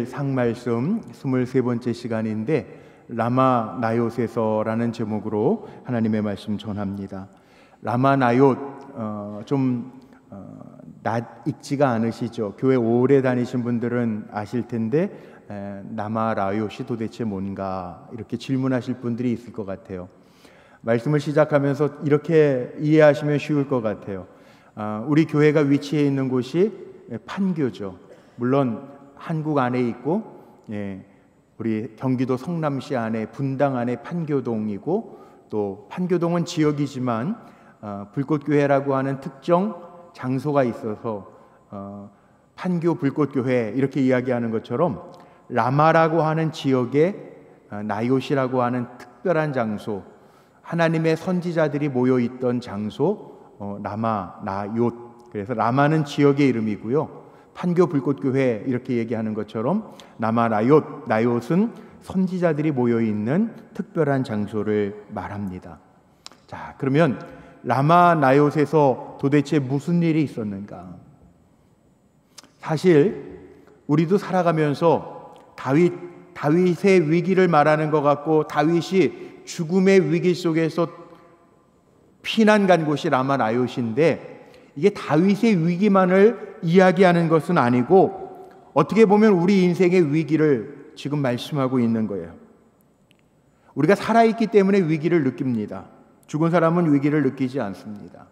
상말씀 23번째 시간인데 라마 나요세서라는 제목으로 하나님의 말씀 전합니다. 라마 나요트 익지가 않으시죠? 교회 오래 다니신 분들은 아실 텐데 라마 나요시 도대체 뭔가 이렇게 질문하실 분들이 있을 것 같아요. 말씀을 시작하면서 이렇게 이해하시면 쉬울 것 같아요. 우리 교회가 위치해 있는 곳이 판교죠. 물론 한국 안에 있고, 우리 경기도 성남시 안에 분당 안에 판교동이고, 또 판교동은 지역이지만 불꽃교회라고 하는 특정 장소가 있어서 판교 불꽃교회 이렇게 이야기하는 것처럼 라마라고 하는 지역에 나요시라고 하는 특별한 장소, 하나님의 선지자들이 모여있던 장소, 라마 나요트. 그래서 라마는 지역의 이름이고요, 판교 불꽃교회 이렇게 얘기하는 것처럼 라마 나요트는 선지자들이 모여있는 특별한 장소를 말합니다. 자, 그러면 라마 나요트에서 도대체 무슨 일이 있었는가? 사실 우리도 살아가면서 다윗의 위기를 말하는 것 같고, 다윗이 죽음의 위기 속에서 피난 간 곳이 라마 나요트인데, 이게 다윗의 위기만을 이야기하는 것은 아니고 어떻게 보면 우리 인생의 위기를 지금 말씀하고 있는 거예요. 우리가 살아있기 때문에 위기를 느낍니다. 죽은 사람은 위기를 느끼지 않습니다.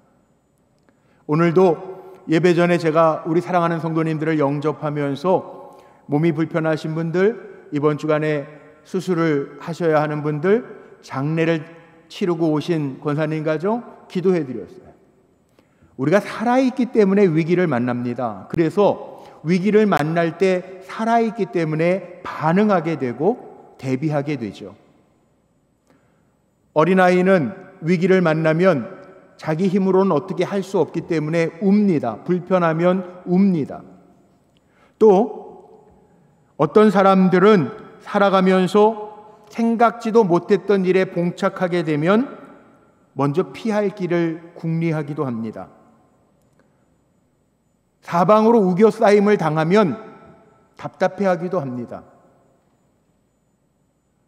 오늘도 예배 전에 제가 우리 사랑하는 성도님들을 영접하면서 몸이 불편하신 분들, 이번 주간에 수술을 하셔야 하는 분들, 장례를 치르고 오신 권사님 가족 기도해 드렸어요. 우리가 살아있기 때문에 위기를 만납니다. 그래서 위기를 만날 때 살아있기 때문에 반응하게 되고 대비하게 되죠. 어린아이는 위기를 만나면 자기 힘으로는 어떻게 할 수 없기 때문에 웁니다. 불편하면 웁니다. 또 어떤 사람들은 살아가면서 생각지도 못했던 일에 봉착하게 되면 먼저 피할 길을 궁리하기도 합니다. 사방으로 우겨싸임을 당하면 답답해하기도 합니다.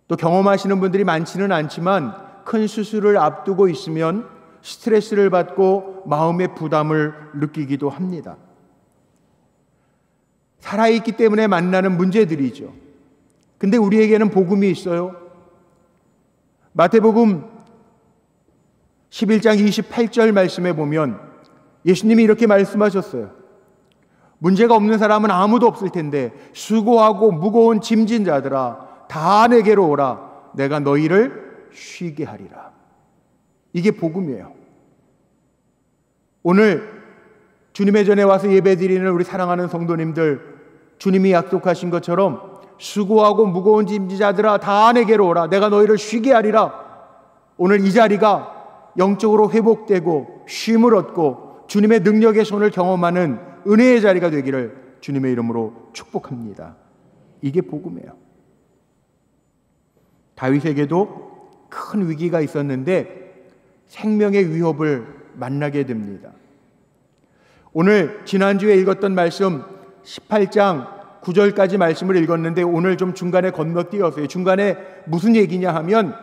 또 경험하시는 분들이 많지는 않지만 큰 수술을 앞두고 있으면 스트레스를 받고 마음의 부담을 느끼기도 합니다. 살아있기 때문에 만나는 문제들이죠. 근데 우리에게는 복음이 있어요. 마태복음 11장 28절 말씀에 보면 예수님이 이렇게 말씀하셨어요. 문제가 없는 사람은 아무도 없을 텐데 수고하고 무거운 짐진 자들아 다 내게로 오라. 내가 너희를 쉬게 하리라. 이게 복음이에요. 오늘 주님의 전에 와서 예배드리는 우리 사랑하는 성도님들, 주님이 약속하신 것처럼 수고하고 무거운 짐진 자들아 다 내게로 오라. 내가 너희를 쉬게 하리라. 오늘 이 자리가 영적으로 회복되고 쉼을 얻고 주님의 능력의 손을 경험하는 은혜의 자리가 되기를 주님의 이름으로 축복합니다. 이게 복음이에요. 다윗에게도 큰 위기가 있었는데 생명의 위협을 만나게 됩니다. 오늘 지난주에 읽었던 말씀 18장 9절까지 말씀을 읽었는데 오늘 좀 중간에 건너뛰었어요. 중간에 무슨 얘기냐 하면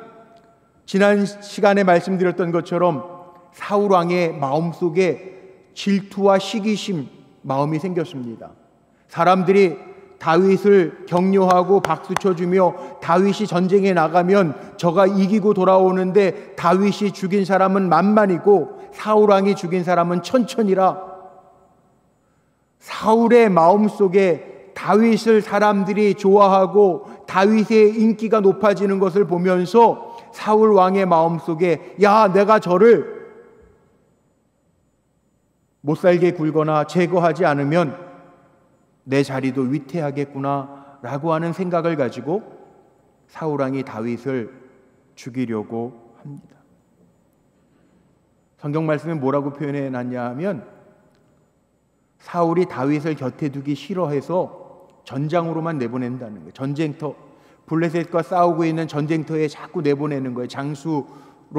지난 시간에 말씀드렸던 것처럼 사울 왕의 마음속에 질투와 시기심 마음이 생겼습니다. 사람들이 다윗을 격려하고 박수 쳐주며 다윗이 전쟁에 나가면 저가 이기고 돌아오는데 다윗이 죽인 사람은 만만이고 사울왕이 죽인 사람은 천천이라. 사울의 마음속에 다윗을 사람들이 좋아하고 다윗의 인기가 높아지는 것을 보면서 사울왕의 마음속에 야, 내가 저를 못살게 굴거나 제거하지 않으면 내 자리도 위태하겠구나 라고 하는 생각을 가지고 사울왕이 다윗을 죽이려고 합니다. 성경 말씀에 뭐라고 표현해 놨냐 하면 사울이 다윗을 곁에 두기 싫어해서 전장으로만 내보낸다는 거예요. 전쟁터, 블레셋과 싸우고 있는 전쟁터에 자꾸 내보내는 거예요. 장수로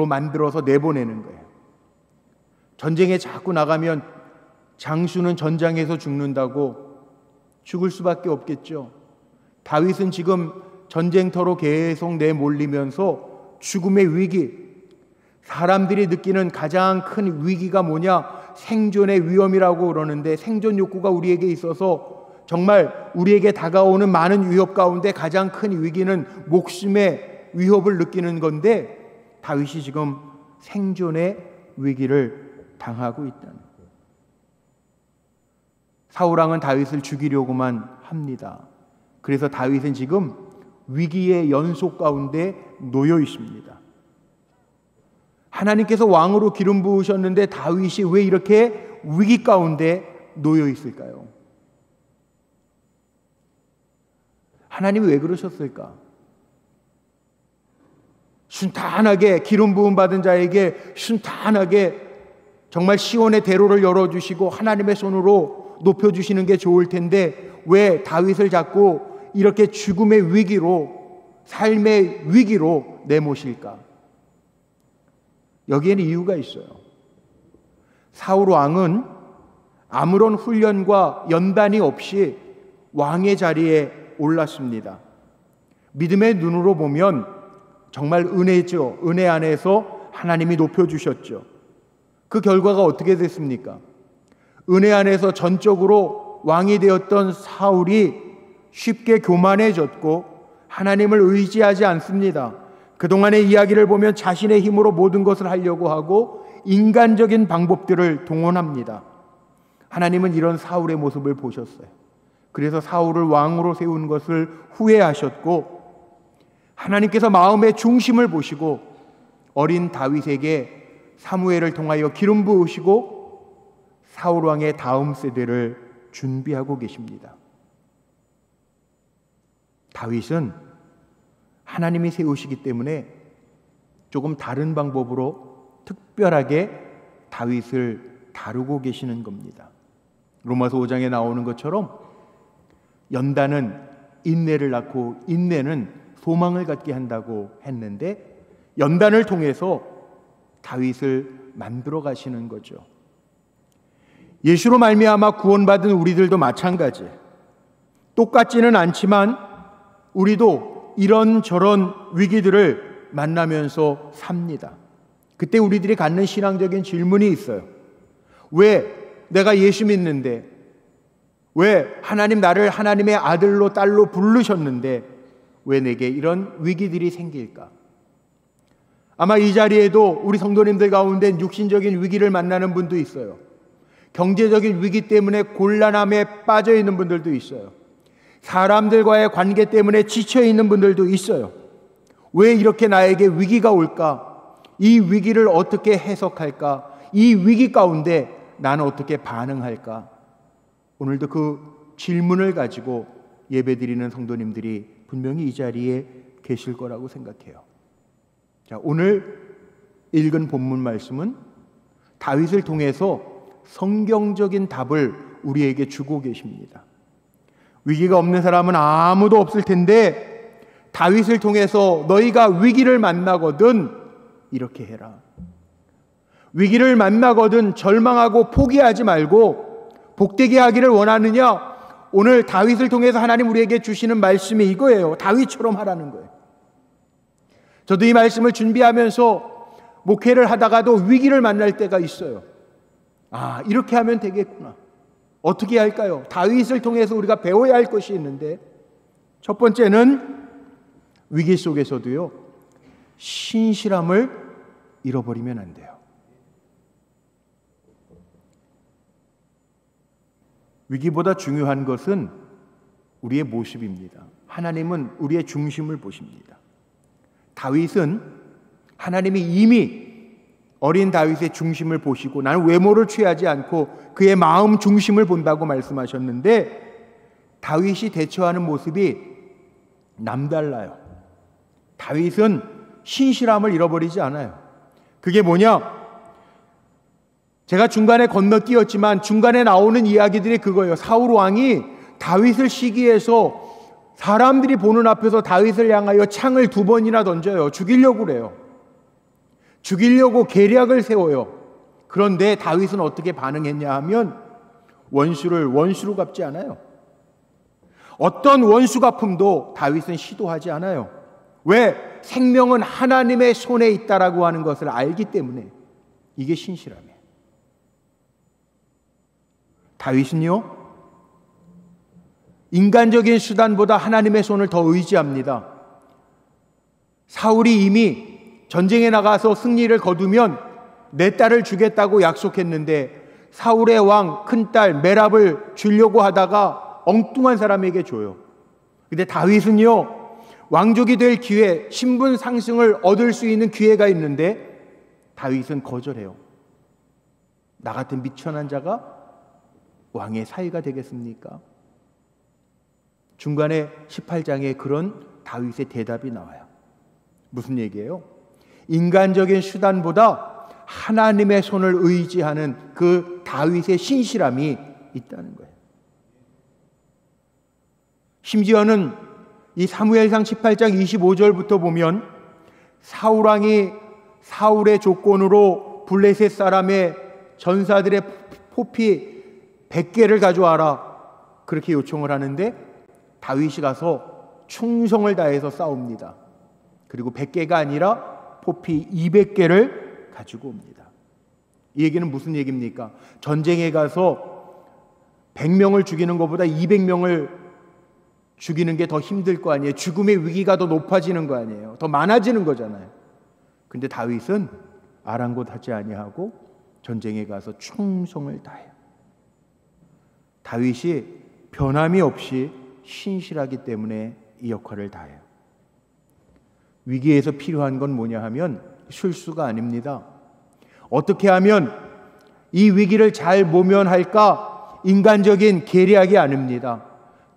만들어서 내보내는 거예요. 전쟁에 자꾸 나가면 장수는 전장에서 죽는다고 죽을 수밖에 없겠죠. 다윗은 지금 전쟁터로 계속 내몰리면서 죽음의 위기, 사람들이 느끼는 가장 큰 위기가 뭐냐? 생존의 위험이라고 그러는데, 생존 욕구가 우리에게 있어서 정말 우리에게 다가오는 많은 위협 가운데 가장 큰 위기는 목숨의 위협을 느끼는 건데, 다윗이 지금 생존의 위기를 당하고 있다는 거예요. 사울왕은 다윗을 죽이려고만 합니다. 그래서 다윗은 지금 위기의 연속 가운데 놓여 있습니다. 하나님께서 왕으로 기름 부으셨는데 다윗이 왜 이렇게 위기 가운데 놓여 있을까요? 하나님이 왜 그러셨을까? 순탄하게 기름 부음 받은 자에게 순탄하게 정말 시온의 대로를 열어주시고 하나님의 손으로 높여주시는 게 좋을 텐데, 왜 다윗을 자꾸 이렇게 죽음의 위기로, 삶의 위기로 내모실까? 여기에는 이유가 있어요. 사울 왕은 아무런 훈련과 연단이 없이 왕의 자리에 올랐습니다. 믿음의 눈으로 보면 정말 은혜죠. 은혜 안에서 하나님이 높여주셨죠. 그 결과가 어떻게 됐습니까? 은혜 안에서 전적으로 왕이 되었던 사울이 쉽게 교만해졌고 하나님을 의지하지 않습니다. 그동안의 이야기를 보면 자신의 힘으로 모든 것을 하려고 하고 인간적인 방법들을 동원합니다. 하나님은 이런 사울의 모습을 보셨어요. 그래서 사울을 왕으로 세운 것을 후회하셨고, 하나님께서 마음의 중심을 보시고 어린 다윗에게 사무엘을 통하여 기름 부으시고 사울 왕의 다음 세대를 준비하고 계십니다. 다윗은 하나님이 세우시기 때문에 조금 다른 방법으로 특별하게 다윗을 다루고 계시는 겁니다. 로마서 5장에 나오는 것처럼 연단은 인내를 낳고 인내는 소망을 갖게 한다고 했는데, 연단을 통해서 다윗을 만들어 가시는 거죠. 예수로 말미암아 구원받은 우리들도 마찬가지. 똑같지는 않지만 우리도 이런저런 위기들을 만나면서 삽니다. 그때 우리들이 갖는 신앙적인 질문이 있어요. 왜 내가 예수 믿는데, 왜 하나님 나를 하나님의 아들로 딸로 부르셨는데 왜 내게 이런 위기들이 생길까? 아마 이 자리에도 우리 성도님들 가운데 육신적인 위기를 만나는 분도 있어요. 경제적인 위기 때문에 곤란함에 빠져 있는 분들도 있어요. 사람들과의 관계 때문에 지쳐 있는 분들도 있어요. 왜 이렇게 나에게 위기가 올까? 이 위기를 어떻게 해석할까? 이 위기 가운데 나는 어떻게 반응할까? 오늘도 그 질문을 가지고 예배드리는 성도님들이 분명히 이 자리에 계실 거라고 생각해요. 자, 오늘 읽은 본문 말씀은 다윗을 통해서 성경적인 답을 우리에게 주고 계십니다. 위기가 없는 사람은 아무도 없을 텐데 다윗을 통해서 너희가 위기를 만나거든 이렇게 해라. 위기를 만나거든 절망하고 포기하지 말고 복되게 하기를 원하느냐? 오늘 다윗을 통해서 하나님 우리에게 주시는 말씀이 이거예요. 다윗처럼 하라는 거예요. 저도 이 말씀을 준비하면서 목회를 하다가도 위기를 만날 때가 있어요. 아, 이렇게 하면 되겠구나. 어떻게 할까요? 다윗을 통해서 우리가 배워야 할 것이 있는데, 첫 번째는 위기 속에서도요, 신실함을 잃어버리면 안 돼요. 위기보다 중요한 것은 우리의 모습입니다. 하나님은 우리의 중심을 보십니다. 다윗은 하나님이 이미 어린 다윗의 중심을 보시고 나는 외모를 취하지 않고 그의 마음 중심을 본다고 말씀하셨는데, 다윗이 대처하는 모습이 남달라요. 다윗은 신실함을 잃어버리지 않아요. 그게 뭐냐? 제가 중간에 건너뛰었지만 중간에 나오는 이야기들이 그거예요. 사울 왕이 다윗을 시기해서 사람들이 보는 앞에서 다윗을 향하여 창을 2번이나 던져요. 죽이려고 그래요. 죽이려고 계략을 세워요. 그런데 다윗은 어떻게 반응했냐 하면 원수를 원수로 갚지 않아요. 어떤 원수 갚음도 다윗은 시도하지 않아요. 왜? 생명은 하나님의 손에 있다라고 하는 것을 알기 때문에. 이게 신실함이에요. 다윗은요, 인간적인 수단보다 하나님의 손을 더 의지합니다. 사울이 이미 전쟁에 나가서 승리를 거두면 내 딸을 주겠다고 약속했는데 사울의 왕 큰딸 메랍을 주려고 하다가 엉뚱한 사람에게 줘요. 근데 다윗은요, 왕족이 될 기회, 신분 상승을 얻을 수 있는 기회가 있는데 다윗은 거절해요. 나 같은 미천한 자가 왕의 사위가 되겠습니까? 중간에 18장에 그런 다윗의 대답이 나와요. 무슨 얘기예요? 인간적인 수단보다 하나님의 손을 의지하는 그 다윗의 신실함이 있다는 거예요. 심지어는 이 사무엘상 18장 25절부터 보면 사울왕이 사울의 조건으로 블레셋 사람의 전사들의 포피 100개를 가져와라 그렇게 요청을 하는데 다윗이 가서 충성을 다해서 싸웁니다. 그리고 100개가 아니라 포피 200개를 가지고 옵니다. 이 얘기는 무슨 얘기입니까? 전쟁에 가서 100명을 죽이는 것보다 200명을 죽이는 게 더 힘들 거 아니에요. 죽음의 위기가 더 높아지는 거 아니에요. 더 많아지는 거잖아요. 근데 다윗은 아랑곳하지 아니하고 전쟁에 가서 충성을 다해요. 다윗이 변함이 없이 신실하기 때문에 이 역할을 다해요. 위기에서 필요한 건 뭐냐 하면 술수가 아닙니다. 어떻게 하면 이 위기를 잘 모면할까? 인간적인 계략이 아닙니다.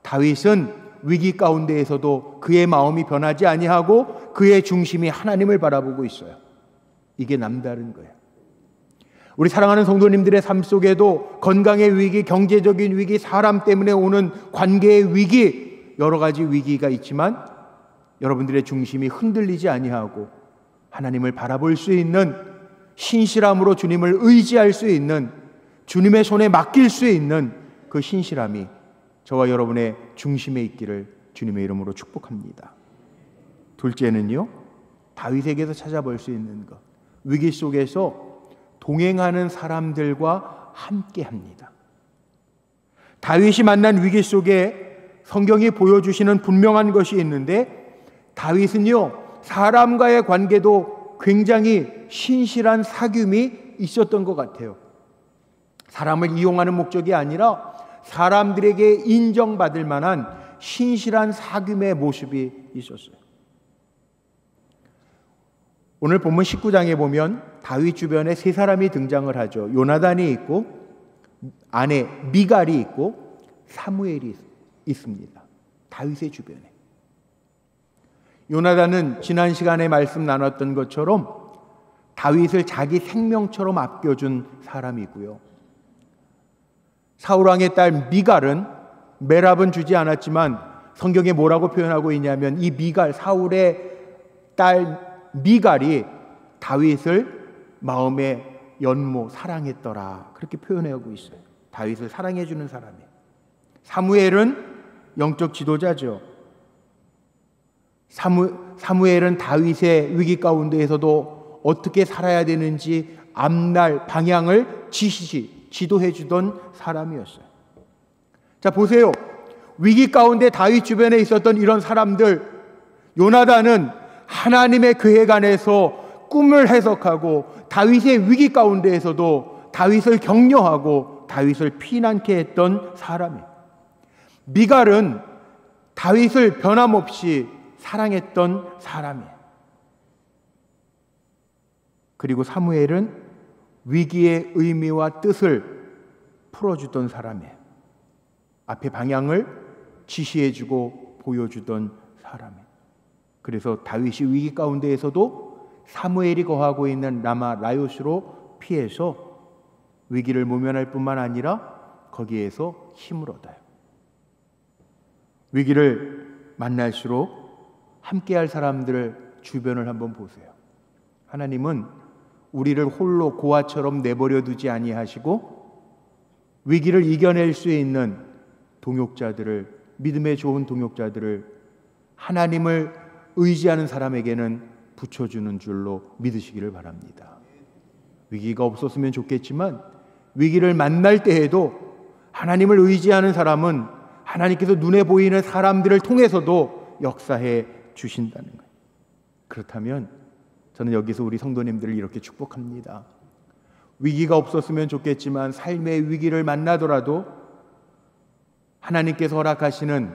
다윗은 위기 가운데에서도 그의 마음이 변하지 아니하고 그의 중심이 하나님을 바라보고 있어요. 이게 남다른 거예요. 우리 사랑하는 성도님들의 삶 속에도 건강의 위기, 경제적인 위기, 사람 때문에 오는 관계의 위기, 여러 가지 위기가 있지만 여러분들의 중심이 흔들리지 아니하고 하나님을 바라볼 수 있는, 신실함으로 주님을 의지할 수 있는, 주님의 손에 맡길 수 있는 그 신실함이 저와 여러분의 중심에 있기를 주님의 이름으로 축복합니다. 둘째는요, 다윗에게서 찾아볼 수 있는 것, 위기 속에서 동행하는 사람들과 함께합니다. 다윗이 만난 위기 속에 성경이 보여주시는 분명한 것이 있는데, 다윗은요, 사람과의 관계도 굉장히 신실한 사귐이 있었던 것 같아요. 사람을 이용하는 목적이 아니라 사람들에게 인정받을 만한 신실한 사귐의 모습이 있었어요. 오늘 본문 19장에 보면 다윗 주변에 세 사람이 등장을 하죠. 요나단이 있고, 아내 미갈이 있고, 사무엘이 있습니다. 다윗의 주변에. 요나단은 지난 시간에 말씀 나눴던 것처럼 다윗을 자기 생명처럼 아껴준 사람이고요. 사울왕의 딸 미갈은, 메랍은 주지 않았지만 성경에 뭐라고 표현하고 있냐면 이 미갈, 사울의 딸 미갈이 다윗을 마음에 연모, 사랑했더라, 그렇게 표현하고 있어요. 다윗을 사랑해주는 사람이에요. 사무엘은 영적 지도자죠. 사무엘은 다윗의 위기 가운데에서도 어떻게 살아야 되는지 앞날 방향을 지도해 주던 사람이었어요. 자, 보세요. 위기 가운데 다윗 주변에 있었던 이런 사람들, 요나단은 하나님의 계획 안에서 꿈을 해석하고 다윗의 위기 가운데에서도 다윗을 격려하고 다윗을 피난케 했던 사람이에요. 미갈은 다윗을 변함없이 사랑했던 사람이에요. 그리고 사무엘은 위기의 의미와 뜻을 풀어주던 사람이에요. 앞에 방향을 지시해주고 보여주던 사람이에요. 그래서 다윗이 위기 가운데에서도 사무엘이 거하고 있는 라마 라요스로 피해서 위기를 모면할 뿐만 아니라 거기에서 힘을 얻어요. 위기를 만날수록 함께할 사람들을 주변을 한번 보세요. 하나님은 우리를 홀로 고아처럼 내버려 두지 아니하시고 위기를 이겨낼 수 있는 동역자들을 믿음의 좋은 동역자들을 하나님을 의지하는 사람에게는 붙여주는 줄로 믿으시기를 바랍니다. 위기가 없었으면 좋겠지만 위기를 만날 때에도 하나님을 의지하는 사람은 하나님께서 눈에 보이는 사람들을 통해서도 역사해 주신다는 거예요. 그렇다면 저는 여기서 우리 성도님들을 이렇게 축복합니다. 위기가 없었으면 좋겠지만 삶의 위기를 만나더라도 하나님께서 허락하시는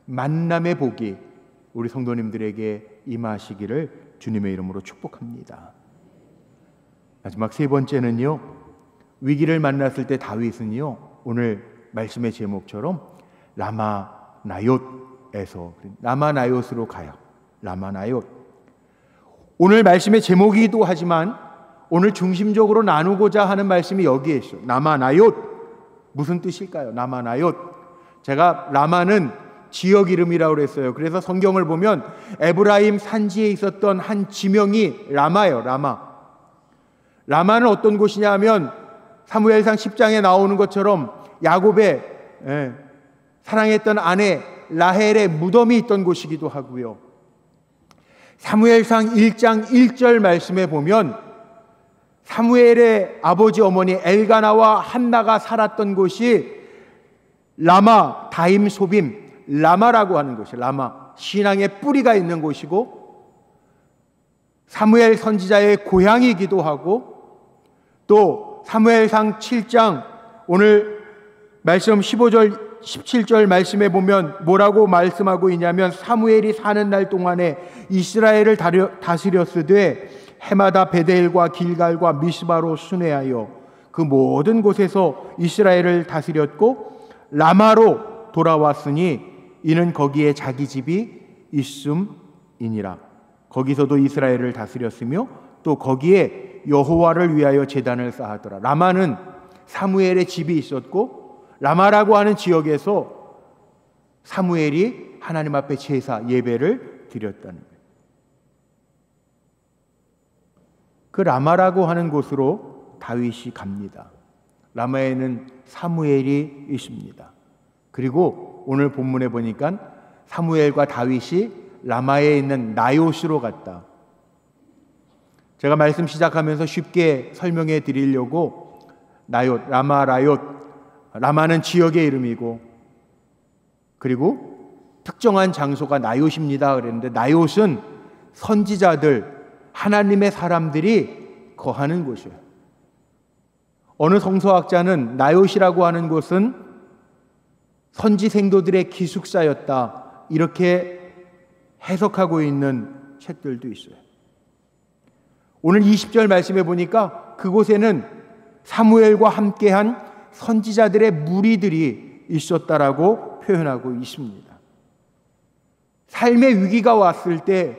만남의 복이 우리 성도님들에게 임하시기를 주님의 이름으로 축복합니다. 마지막 세 번째는요, 위기를 만났을 때 다윗은요, 오늘 말씀의 제목처럼 라마나옳에서 라마나옳으로 가요. 라마나옳. 오늘 말씀의 제목이기도 하지만 오늘 중심적으로 나누고자 하는 말씀이 여기에 있어요. 라마나옳. 무슨 뜻일까요? 라마나옳. 제가 라마는 지역 이름이라고 그랬어요. 그래서 성경을 보면 에브라임 산지에 있었던 한 지명이 라마예요. 라마. 라마는 어떤 곳이냐 하면 사무엘상 10장에 나오는 것처럼 야곱의 사랑했던 아내 라헬의 무덤이 있던 곳이기도 하고요. 사무엘상 1장 1절 말씀에 보면 사무엘의 아버지 어머니 엘가나와 한나가 살았던 곳이 라마 다임 소빔 라마라고 하는 곳이에요. 라마, 신앙의 뿌리가 있는 곳이고 사무엘 선지자의 고향이기도 하고, 또 사무엘상 7장 오늘 말씀 15절 17절 말씀에 보면 뭐라고 말씀하고 있냐면 사무엘이 사는 날 동안에 이스라엘을 다스렸으되 해마다 베델과 길갈과 미스바로 순회하여 그 모든 곳에서 이스라엘을 다스렸고 라마로 돌아왔으니 이는 거기에 자기 집이 있음이니라. 거기서도 이스라엘을 다스렸으며 또 거기에 여호와를 위하여 제단을 쌓았더라. 라마는 사무엘의 집이 있었고 라마라고 하는 지역에서 사무엘이 하나님 앞에 제사 예배를 드렸다는 거예요. 그 라마라고 하는 곳으로 다윗이 갑니다. 라마에는 사무엘이 있습니다. 그리고 오늘 본문에 보니까 사무엘과 다윗이 라마에 있는 나요스로 갔다. 제가 말씀 시작하면서 쉽게 설명해 드리려고 나옳, 라마, 라옳, 라마는 지역의 이름이고 그리고 특정한 장소가 나옳입니다 그랬는데 나옳은 선지자들, 하나님의 사람들이 거하는 곳이에요. 어느 성서학자는 나옳이라고 하는 곳은 선지 생도들의 기숙사였다 이렇게 해석하고 있는 책들도 있어요. 오늘 20절 말씀해 보니까 그곳에는 사무엘과 함께한 선지자들의 무리들이 있었다라고 표현하고 있습니다. 삶의 위기가 왔을 때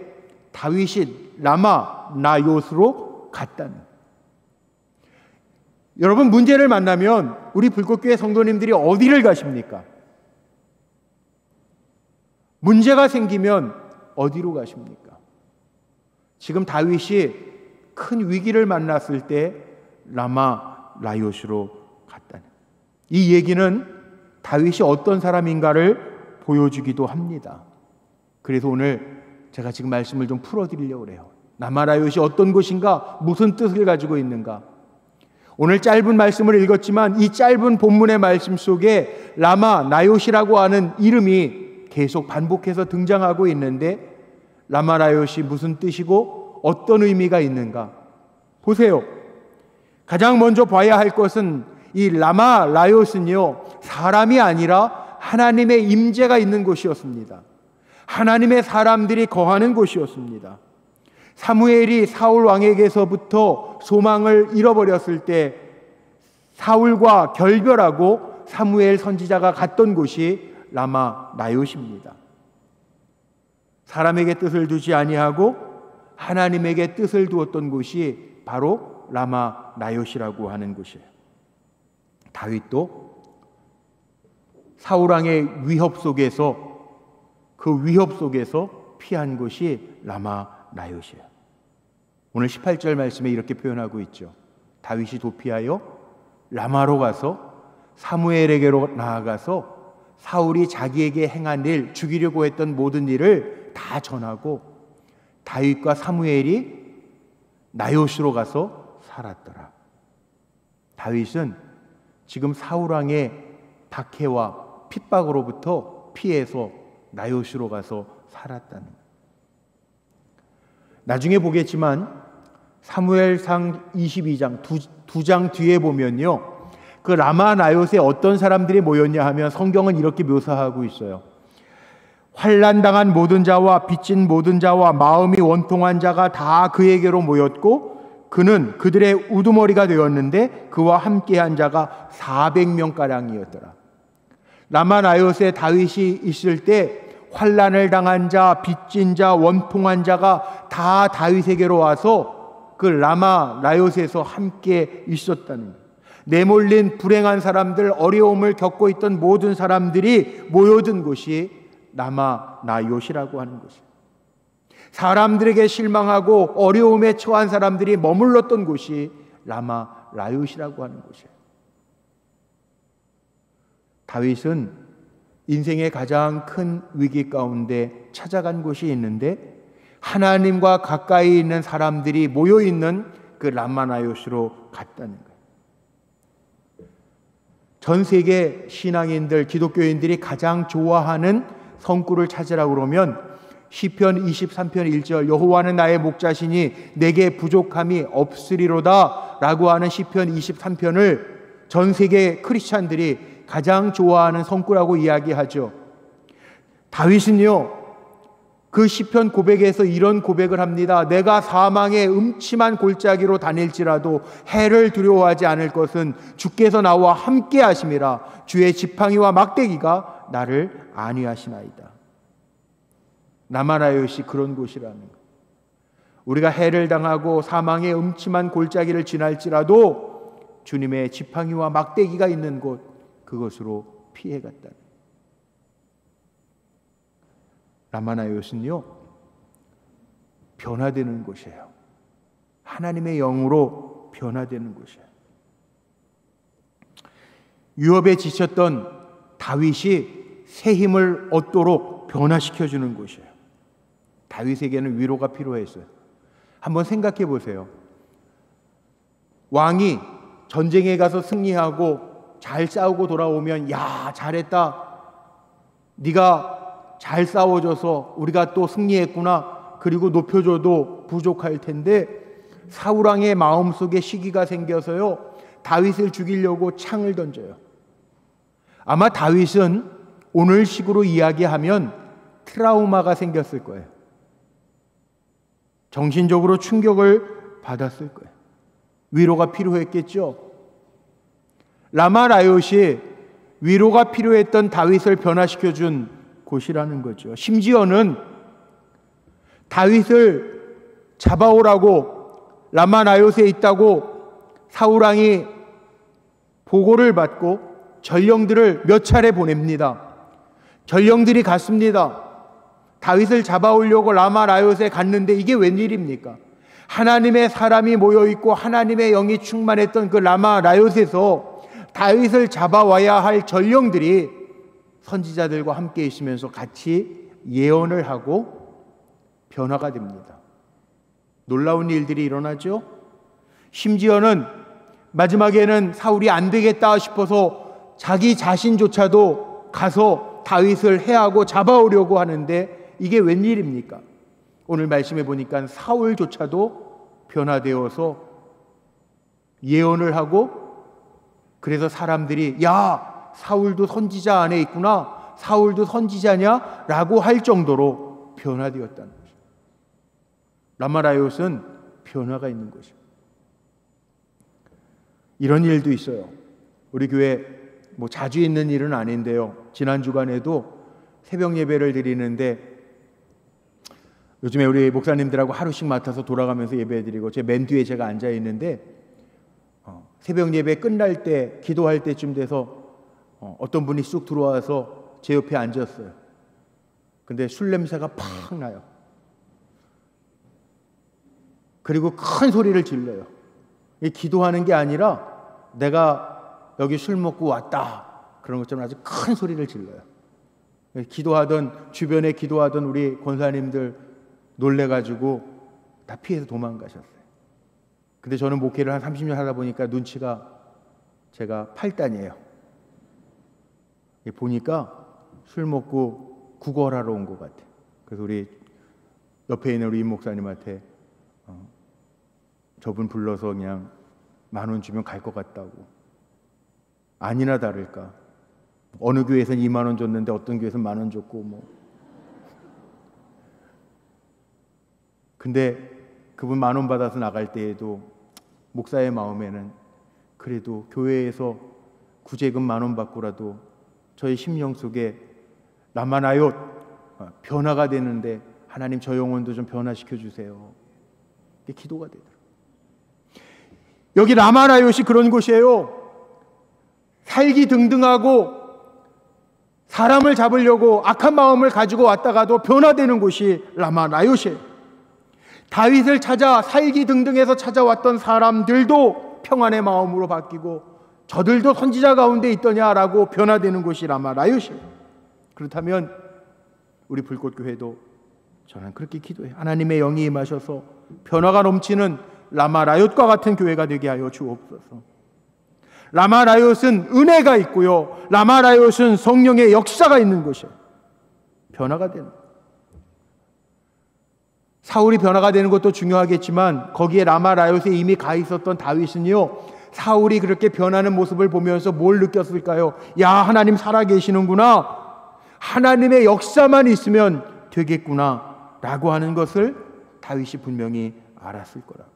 다윗이 라마 나옳으로 갔다는. 여러분, 문제를 만나면 우리 불꽃교회 성도님들이 어디를 가십니까? 문제가 생기면 어디로 가십니까? 지금 다윗이 큰 위기를 만났을 때 라마 나옳으로 갔다는. 이 얘기는 다윗이 어떤 사람인가를 보여주기도 합니다. 그래서 오늘 제가 지금 말씀을 좀 풀어드리려고 그래요. 라마 나옳이 어떤 곳인가, 무슨 뜻을 가지고 있는가. 오늘 짧은 말씀을 읽었지만 이 짧은 본문의 말씀 속에 라마 나옳이라고 하는 이름이 계속 반복해서 등장하고 있는데 라마 나옳이 무슨 뜻이고 어떤 의미가 있는가. 보세요. 가장 먼저 봐야 할 것은 이 라마 나옳은요, 사람이 아니라 하나님의 임재가 있는 곳이었습니다. 하나님의 사람들이 거하는 곳이었습니다. 사무엘이 사울 왕에게서부터 소망을 잃어버렸을 때 사울과 결별하고 사무엘 선지자가 갔던 곳이 라마 나옳입니다. 사람에게 뜻을 두지 아니하고 하나님에게 뜻을 두었던 곳이 바로 라마 나옳이라고 하는 곳이에요. 다윗도 사울 왕의 위협 속에서 그 위협 속에서 피한 곳이 라마 나옳이에요. 오늘 18절 말씀에 이렇게 표현하고 있죠. 다윗이 도피하여 라마로 가서 사무엘에게로 나아가서 사울이 자기에게 행한 일, 죽이려고 했던 모든 일을 다 전하고 다윗과 사무엘이 나요시로 가서 살았더라. 다윗은 지금 사울왕의 박해와 핍박으로부터 피해서 나요시로 가서 살았다는 거예요. 나중에 보겠지만 사무엘상 22장 두 장 뒤에 보면요, 그 라마 나요스에 어떤 사람들이 모였냐 하면 성경은 이렇게 묘사하고 있어요. 환난당한 모든 자와 빚진 모든 자와 마음이 원통한 자가 다 그에게로 모였고 그는 그들의 우두머리가 되었는데 그와 함께한 자가 400명가량이었더라. 라마 나요스에 다윗이 있을 때 환난을 당한 자, 빚진 자, 원통한 자가 다 다윗에게로 와서 그 라마 나요스에서 함께 있었다는 거예요. 내몰린 불행한 사람들, 어려움을 겪고 있던 모든 사람들이 모여든 곳이 라마 나요시라고 하는 것이에요. 사람들에게 실망하고 어려움에 처한 사람들이 머물렀던 곳이 라마 나요시라고 하는 곳이에요. 다윗은 인생의 가장 큰 위기 가운데 찾아간 곳이 있는데 하나님과 가까이 있는 사람들이 모여있는 그 라마 나요시로 갔다는 거예요. 전 세계 신앙인들, 기독교인들이 가장 좋아하는 성구를 찾으라고 그러면 시편 23편 1절 여호와는 나의 목자시니 내게 부족함이 없으리로다 라고 하는 시편 23편을 전 세계 크리스찬들이 가장 좋아하는 성구라고 이야기하죠. 다윗은요, 그 시편 고백에서 이런 고백을 합니다. 내가 사망의 음침한 골짜기로 다닐지라도 해를 두려워하지 않을 것은 주께서 나와 함께 하심이라. 주의 지팡이와 막대기가 나를 안위하시나이다. 라마 나요시 그런 곳이라는 것. 우리가 해를 당하고 사망의 음침한 골짜기를 지날지라도 주님의 지팡이와 막대기가 있는 곳, 그것으로 피해갔다는. 라마 나요시는요, 변화되는 곳이에요. 하나님의 영으로 변화되는 곳이에요. 유업에 지쳤던 다윗이 새 힘을 얻도록 변화시켜주는 곳이에요. 다윗에게는 위로가 필요했어요. 한번 생각해 보세요. 왕이 전쟁에 가서 승리하고 잘 싸우고 돌아오면 야, 잘했다. 네가 잘 싸워줘서 우리가 또 승리했구나. 그리고 높여줘도 부족할 텐데 사울왕의 마음속에 시기가 생겨서요, 다윗을 죽이려고 창을 던져요. 아마 다윗은 오늘식으로 이야기하면 트라우마가 생겼을 거예요. 정신적으로 충격을 받았을 거예요. 위로가 필요했겠죠. 라마 나요시 위로가 필요했던 다윗을 변화시켜준 곳이라는 거죠. 심지어는 다윗을 잡아오라고 라마 나요스에 있다고 사울왕이 보고를 받고 전령들을 몇 차례 보냅니다. 전령들이 갔습니다. 다윗을 잡아오려고 라마 나요스에 갔는데 이게 웬일입니까? 하나님의 사람이 모여있고 하나님의 영이 충만했던 그 라마 나요스에서 다윗을 잡아와야 할 전령들이 선지자들과 함께 있으면서 같이 예언을 하고 변화가 됩니다. 놀라운 일들이 일어나죠. 심지어는 마지막에는 사울이 안 되겠다 싶어서 자기 자신조차도 가서 다윗을 해하고 잡아오려고 하는데 이게 웬일입니까? 오늘 말씀해 보니까 사울조차도 변화되어서 예언을 하고, 그래서 사람들이 야, 사울도 선지자 안에 있구나, 사울도 선지자냐? 라고 할 정도로 변화되었다는 거죠. 라마 나요스는 변화가 있는 거죠. 이런 일도 있어요. 우리 교회 뭐 자주 있는 일은 아닌데요, 지난 주간에도 새벽 예배를 드리는데 요즘에 우리 목사님들하고 하루씩 맡아서 돌아가면서 예배드리고 제 맨 뒤에 제가 앉아 있는데 새벽 예배 끝날 때 기도할 때쯤 돼서 어떤 분이 쑥 들어와서 제 옆에 앉았어요. 근데 술 냄새가 팍 나요. 그리고 큰 소리를 질러요. 기도하는 게 아니라 내가 여기 술 먹고 왔다 그런 것처럼 아주 큰 소리를 질러요. 기도하던 주변에 기도하던 우리 권사님들 놀래가지고 다 피해서 도망가셨어요. 근데 저는 목회를 한 30년 하다 보니까 눈치가 제가 8단이에요. 보니까 술 먹고 구걸하러 온 것 같아요. 그래서 우리 옆에 있는 우리 임 목사님한테 저분 불러서 그냥 10,000원 주면 갈 것 같다고. 아니나 다를까 어느 교회에서는 20,000원 줬는데 어떤 교회에서는 10,000원 줬고 뭐. 근데 그분 10,000원 받아서 나갈 때에도 목사의 마음에는 그래도 교회에서 구제금 10,000원 받고라도 저희 심령 속에 라마나얏 변화가 되는데 하나님 저 영혼도 좀 변화시켜 주세요. 이게 기도가 되더라고요. 여기 라마나얏이 그런 곳이에요. 살기 등등하고 사람을 잡으려고 악한 마음을 가지고 왔다가도 변화되는 곳이 라마나얏이에요. 다윗을 찾아 살기 등등해서 찾아왔던 사람들도 평안의 마음으로 바뀌고 저들도 선지자 가운데 있더냐라고 변화되는 곳이 라마나얏이에요. 그렇다면 우리 불꽃교회도 저는 그렇게 기도해요. 하나님의 영이 임하셔서 변화가 넘치는 라마나얏과 같은 교회가 되게 하여 주옵소서. 라마나얏은 은혜가 있고요, 라마나얏은 성령의 역사가 있는 곳이에요. 변화가 되는 거예요. 사울이 변화가 되는 것도 중요하겠지만 거기에 라마나얏에 이미 가 있었던 다윗은요, 사울이 그렇게 변하는 모습을 보면서 뭘 느꼈을까요? 야, 하나님 살아계시는구나, 하나님의 역사만 있으면 되겠구나 라고 하는 것을 다윗이 분명히 알았을 거라고요.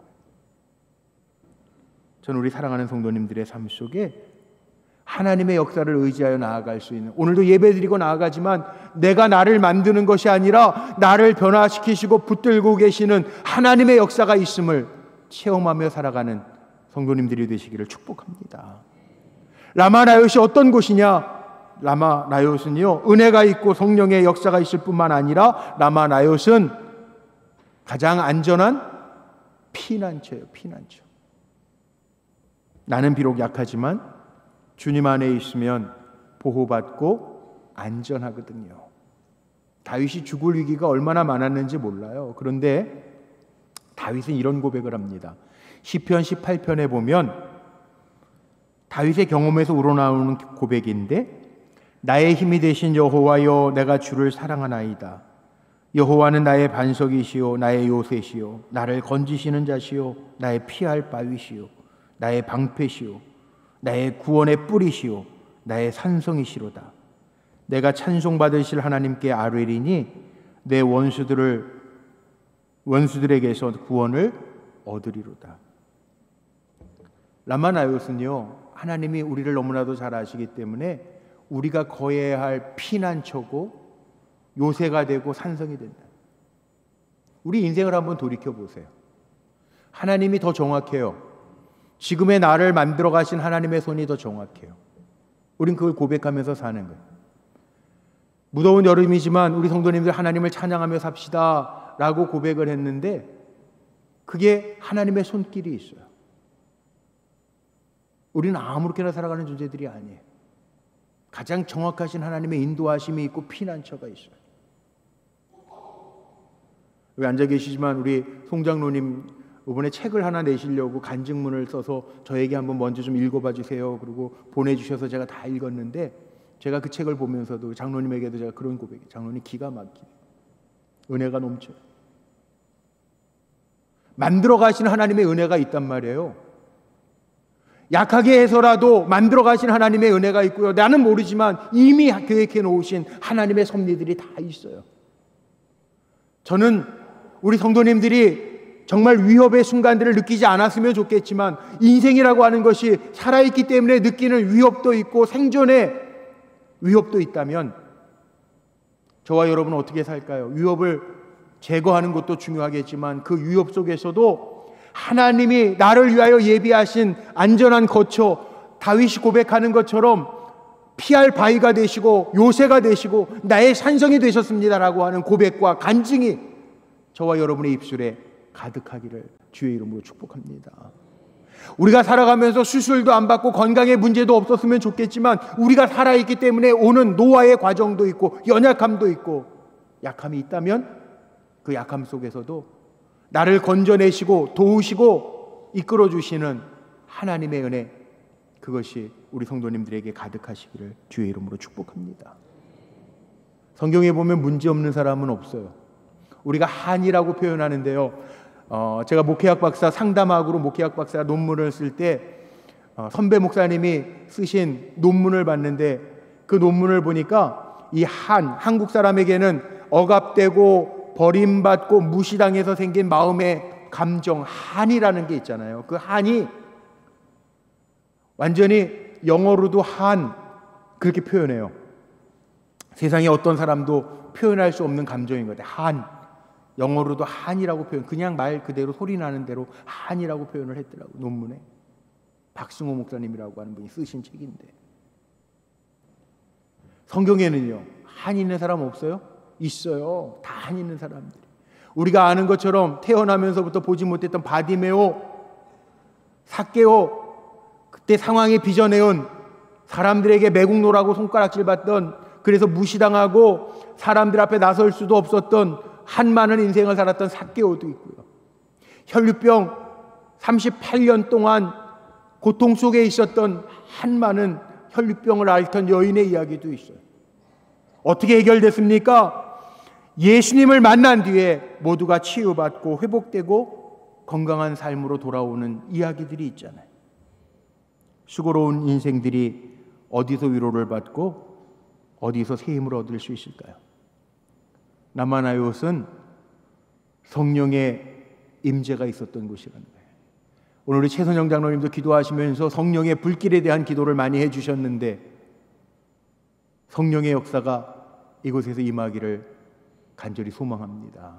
저는 우리 사랑하는 성도님들의 삶 속에 하나님의 역사를 의지하여 나아갈 수 있는, 오늘도 예배드리고 나아가지만 내가 나를 만드는 것이 아니라 나를 변화시키시고 붙들고 계시는 하나님의 역사가 있음을 체험하며 살아가는 성도님들이 되시기를 축복합니다. 라마나얏이 어떤 곳이냐? 라마나얏은요, 은혜가 있고 성령의 역사가 있을 뿐만 아니라 라마나얏은 가장 안전한 피난처예요. 피난처. 나는 비록 약하지만 주님 안에 있으면 보호받고 안전하거든요. 다윗이 죽을 위기가 얼마나 많았는지 몰라요. 그런데 다윗은 이런 고백을 합니다. 시편 18편에 보면 다윗의 경험에서 우러나오는 고백인데, 나의 힘이 되신 여호와여, 내가 주를 사랑하나이다. 여호와는 나의 반석이시요 나의 요새시요 나를 건지시는 자시요 나의 피할 바위시요 나의 방패시요 나의 구원의 뿌리시요 나의 산성이시로다. 내가 찬송받으실 하나님께 아뢰리니 내 원수들에게서 구원을 얻으리로다. 라마나얏은요, 하나님이 우리를 너무나도 잘 아시기 때문에 우리가 거해야 할 피난처고 요새가 되고 산성이 된다. 우리 인생을 한번 돌이켜 보세요. 하나님이 더 정확해요. 지금의 나를 만들어 가신 하나님의 손이 더 정확해요. 우린 그걸 고백하면서 사는 거예요. 무더운 여름이지만 우리 성도님들 하나님을 찬양하며 삽시다 라고 고백을 했는데 그게 하나님의 손길이 있어요. 우리는 아무렇게나 살아가는 존재들이 아니에요. 가장 정확하신 하나님의 인도하심이 있고 피난처가 있어요. 여기 앉아 계시지만 우리 송장로님 이번에 책을 하나 내시려고 간증문을 써서 저에게 한번 먼저 좀 읽어봐 주세요. 그리고 보내주셔서 제가 다 읽었는데, 제가 그 책을 보면서도 장로님에게도 제가 그런 고백이에요. 장로님 기가 막히게 은혜가 넘쳐요. 만들어 가신 하나님의 은혜가 있단 말이에요. 약하게 해서라도 만들어 가신 하나님의 은혜가 있고요, 나는 모르지만 이미 계획해 놓으신 하나님의 섭리들이 다 있어요. 저는 우리 성도님들이 정말 위협의 순간들을 느끼지 않았으면 좋겠지만, 인생이라고 하는 것이 살아있기 때문에 느끼는 위협도 있고 생존의 위협도 있다면 저와 여러분은 어떻게 살까요? 위협을 제거하는 것도 중요하겠지만 그 위협 속에서도 하나님이 나를 위하여 예비하신 안전한 거처, 다윗이 고백하는 것처럼 피할 바위가 되시고 요새가 되시고 나의 산성이 되셨습니다라고 하는 고백과 간증이 저와 여러분의 입술에 가득하기를 주의 이름으로 축복합니다. 우리가 살아가면서 수술도 안 받고 건강에 문제도 없었으면 좋겠지만 우리가 살아있기 때문에 오는 노화의 과정도 있고 연약함도 있고 약함이 있다면 그 약함 속에서도 나를 건져내시고 도우시고 이끌어주시는 하나님의 은혜, 그것이 우리 성도님들에게 가득하시기를 주의 이름으로 축복합니다. 성경에 보면 문제없는 사람은 없어요. 우리가 한이라고 표현하는데요, 제가 목회학 박사 상담학으로 목회학 박사 논문을 쓸 때 선배 목사님이 쓰신 논문을 봤는데 그 논문을 보니까 이 한국 사람에게는 억압되고 버림받고 무시당해서 생긴 마음의 감정, 한이라는 게 있잖아요. 그 한이 완전히 영어로도 그렇게 표현해요. 세상에 어떤 사람도 표현할 수 없는 감정인 거예요. 영어로도 한이라고 표현, 그냥 말 그대로 소리 나는 대로 한이라고 표현을 했더라고요. 논문에. 박승호 목사님이라고 하는 분이 쓰신 책인데. 성경에는요, 한 있는 사람 없어요? 있어요. 다 한 있는 사람들이. 우리가 아는 것처럼 태어나면서부터 보지 못했던 바디메오, 삭개오, 그때 상황에 빚어내온 사람들에게 매국노라고 손가락질 받던, 그래서 무시당하고 사람들 앞에 나설 수도 없었던 한많은 인생을 살았던 삭개오도 있고요. 혈류병 38년 동안 고통 속에 있었던 한많은 혈류병을 앓던 여인의 이야기도 있어요. 어떻게 해결됐습니까? 예수님을 만난 뒤에 모두가 치유받고 회복되고 건강한 삶으로 돌아오는 이야기들이 있잖아요. 수고로운 인생들이 어디서 위로를 받고 어디서 새 힘을 얻을 수 있을까요? 라마나요스는 성령의 임재가 있었던 곳이라는 거예요. 오늘 우리 최선영 장로님도 기도하시면서 성령의 불길에 대한 기도를 많이 해주셨는데, 성령의 역사가 이곳에서 임하기를 간절히 소망합니다.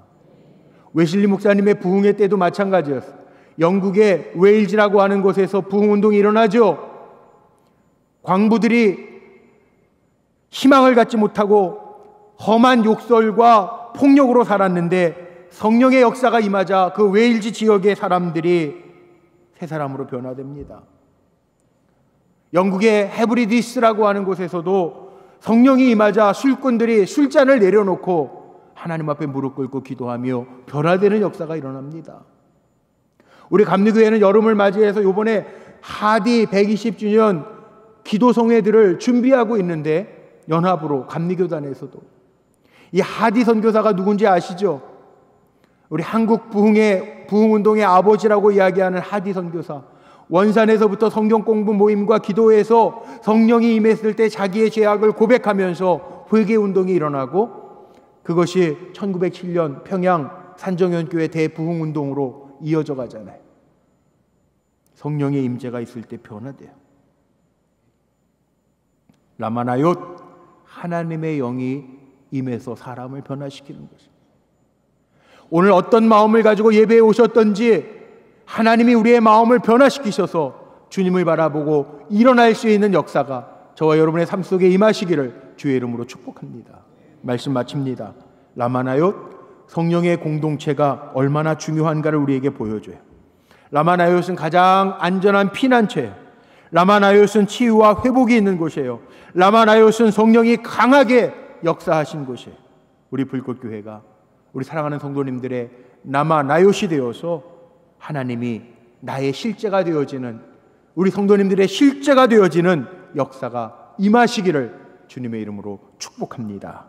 웨슬리 목사님의 부흥회 때도 마찬가지였어요. 영국의 웨일즈라고 하는 곳에서 부흥운동이 일어나죠. 광부들이 희망을 갖지 못하고 험한 욕설과 폭력으로 살았는데 성령의 역사가 임하자 그 웨일즈 지역의 사람들이 새 사람으로 변화됩니다. 영국의 헤브리디스라고 하는 곳에서도 성령이 임하자 술꾼들이 술잔을 내려놓고 하나님 앞에 무릎 꿇고 기도하며 변화되는 역사가 일어납니다. 우리 감리교회는 여름을 맞이해서 이번에 하디 120주년 기도성회들을 준비하고 있는데, 연합으로 감리교단에서도 이 하디 선교사가 누군지 아시죠? 우리 한국 부흥운동의 아버지라고 이야기하는 하디 선교사. 원산에서부터 성경 공부 모임과 기도에서 성령이 임했을 때 자기의 죄악을 고백하면서 회개운동이 일어나고, 그것이 1907년 평양 산정연교회 대부흥운동으로 이어져 가잖아요. 성령의 임재가 있을 때 변화돼요. 라마나얏, 하나님의 영이 임해서 사람을 변화시키는 것입니다. 오늘 어떤 마음을 가지고 예배에 오셨던지 하나님이 우리의 마음을 변화시키셔서 주님을 바라보고 일어날 수 있는 역사가 저와 여러분의 삶 속에 임하시기를 주의 이름으로 축복합니다. 말씀 마칩니다. 라마나얏, 성령의 공동체가 얼마나 중요한가를 우리에게 보여줘요. 라마나얏은 가장 안전한 피난처예요. 라마나얏은 치유와 회복이 있는 곳이에요. 라마나얏은 성령이 강하게 역사하신 곳이에요. 우리 불꽃교회가 우리 사랑하는 성도님들의 라마나얏이 되어서 하나님이 나의 실제가 되어지는, 우리 성도님들의 실제가 되어지는 역사가 임하시기를 주님의 이름으로 축복합니다.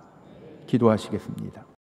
기도하시겠습니다.